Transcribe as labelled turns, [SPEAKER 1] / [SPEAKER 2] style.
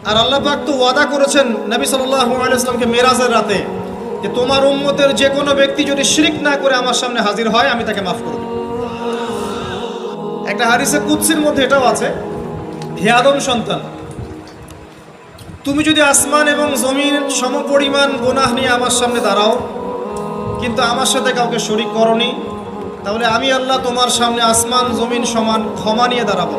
[SPEAKER 1] আর আল্লাহ পাক তো ওয়াদা করেছেন নবী সাল্লাল্লাহু আলাইহি ওয়াসাল্লামকে মেরাজের রাতে যে তোমার উম্মতের যে কোনো ব্যক্তি যদি শিরক না করে আমার সামনে হাজির হয় আমি তাকে মাফ করব। একটা হাদিসে কুদসির মধ্যে এটাও আছে, হে আদম সন্তান, তুমি যদি আসমান এবং জমিন সমপরিমাণ গুনাহ নিয়ে আমার সামনে দাঁড়াও কিন্তু আমার সাথে কাউকে শরীক করনি, তাহলে আমি আল্লাহ তোমার সামনে আসমান জমিন সমান ক্ষমা নিয়ে দাঁড়াবো।